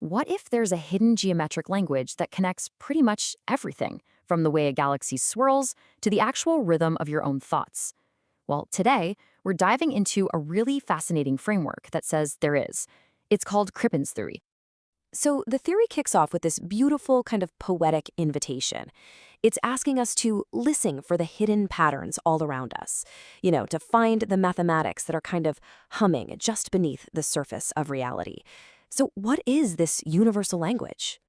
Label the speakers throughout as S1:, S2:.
S1: what if there's a hidden geometric language that connects pretty much everything, from the way a galaxy swirls to the actual rhythm of your own thoughts? Well, today, we're diving into a really fascinating framework that says there is. It's called Crippins theory. So the theory kicks off with this beautiful kind of poetic invitation. It's asking us to listen for the hidden patterns all around us, to find the mathematics that are kind of humming just beneath the surface of reality. So what is this universal language?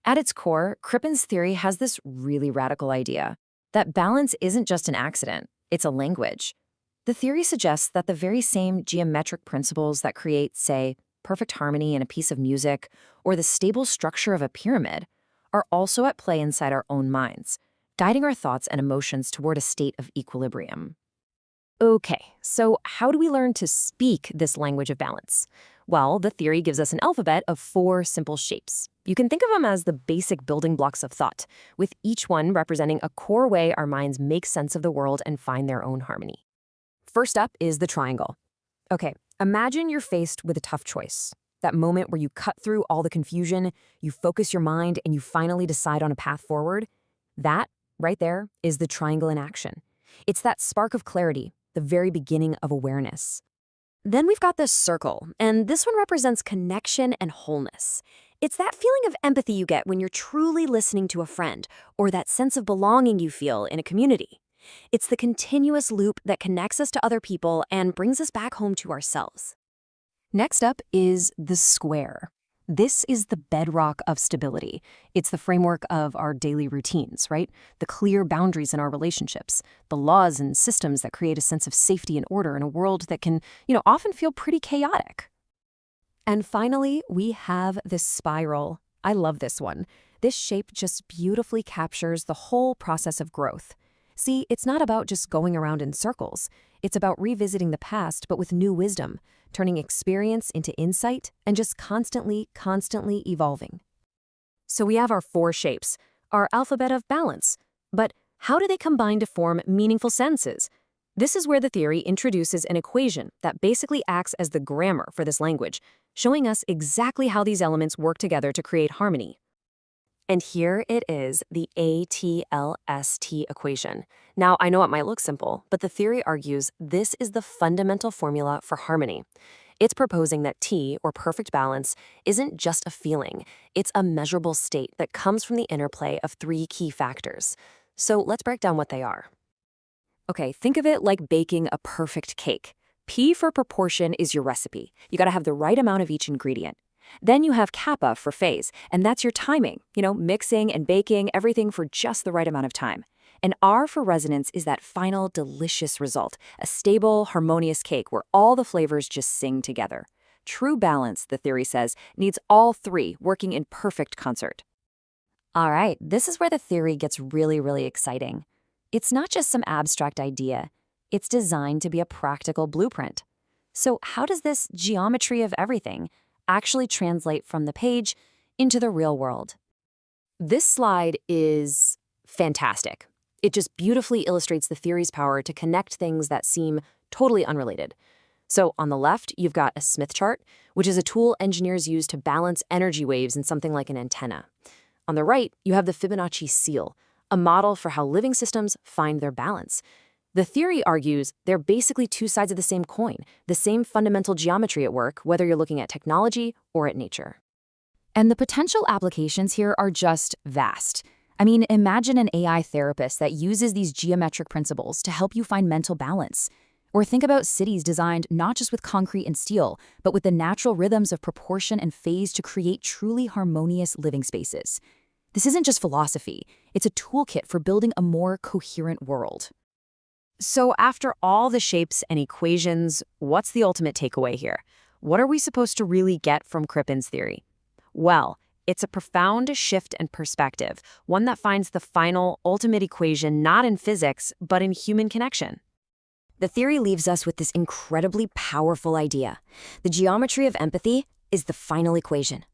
S1: At its core, Crippins theory has this really radical idea that balance isn't just an accident, it's a language. The theory suggests that the very same geometric principles that create, say, perfect harmony in a piece of music or the stable structure of a pyramid are also at play inside our own minds, guiding our thoughts and emotions toward a state of equilibrium. Okay, so how do we learn to speak this language of balance? Well, the theory gives us an alphabet of 4 simple shapes. You can think of them as the basic building blocks of thought, with each one representing a core way our minds make sense of the world and find their own harmony. First up is the triangle. Okay, imagine you're faced with a tough choice. That moment where you cut through all the confusion, you focus your mind, and you finally decide on a path forward. That, right there, is the triangle in action. It's that spark of clarity, the very beginning of awareness. Then we've got this circle, and this one represents connection and wholeness. It's that feeling of empathy you get when you're truly listening to a friend, or that sense of belonging you feel in a community. It's the continuous loop that connects us to other people and brings us back home to ourselves. Next up is the square. This is the bedrock of stability. It's the framework of our daily routines, right? The clear boundaries in our relationships, the laws and systems that create a sense of safety and order in a world that can, often feel pretty chaotic. And finally, we have the spiral. I love this one. This shape just beautifully captures the whole process of growth. See, it's not about just going around in circles. It's about revisiting the past, but with new wisdom, turning experience into insight, and just constantly evolving. So we have our 4 shapes, our alphabet of balance. But how do they combine to form meaningful sentences? This is where the theory introduces an equation that basically acts as the grammar for this language, showing us exactly how these elements work together to create harmony. And here it is, the ATLST equation. Now, I know it might look simple, but the theory argues this is the fundamental formula for harmony. It's proposing that T, or perfect balance, isn't just a feeling. It's a measurable state that comes from the interplay of 3 key factors. So let's break down what they are. Okay, think of it like baking a perfect cake. P for proportion is your recipe. You gotta have the right amount of each ingredient. Then you have kappa for phase, and that's your timing, mixing and baking, everything for just the right amount of time. And R for resonance is that final delicious result, a stable, harmonious cake where all the flavors just sing together. True balance, the theory says, needs all 3 working in perfect concert. All right, this is where the theory gets really exciting. It's not just some abstract idea. It's designed to be a practical blueprint. So how does this geometry of everything actually translate from the page into the real world? This slide is fantastic. It just beautifully illustrates the theory's power to connect things that seem totally unrelated. So on the left, you've got a Smith chart, which is a tool engineers use to balance energy waves in something like an antenna. On the right, you have the Fibonacci seal, a model for how living systems find their balance. The theory argues they're basically 2 sides of the same coin, the same fundamental geometry at work, whether you're looking at technology or at nature. And the potential applications here are just vast. I mean, imagine an AI therapist that uses these geometric principles to help you find mental balance. Or think about cities designed not just with concrete and steel, but with the natural rhythms of proportion and phase to create truly harmonious living spaces. This isn't just philosophy, it's a toolkit for building a more coherent world. So after all the shapes and equations, what's the ultimate takeaway here? What are we supposed to really get from Crippins' theory? Well, it's a profound shift in perspective, one that finds the final, ultimate equation not in physics, but in human connection. The theory leaves us with this incredibly powerful idea. The geometry of empathy is the final equation.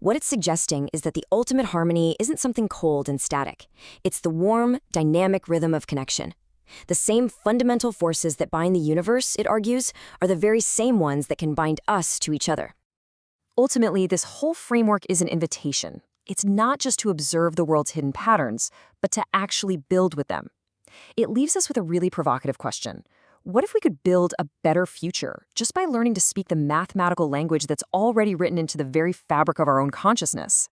S1: What it's suggesting is that the ultimate harmony isn't something cold and static. It's the warm, dynamic rhythm of connection. The same fundamental forces that bind the universe, it argues, are the very same ones that can bind us to each other. Ultimately, this whole framework is an invitation. It's not just to observe the world's hidden patterns, but to actually build with them. It leaves us with a really provocative question. What if we could build a better future just by learning to speak the mathematical language that's already written into the very fabric of our own consciousness?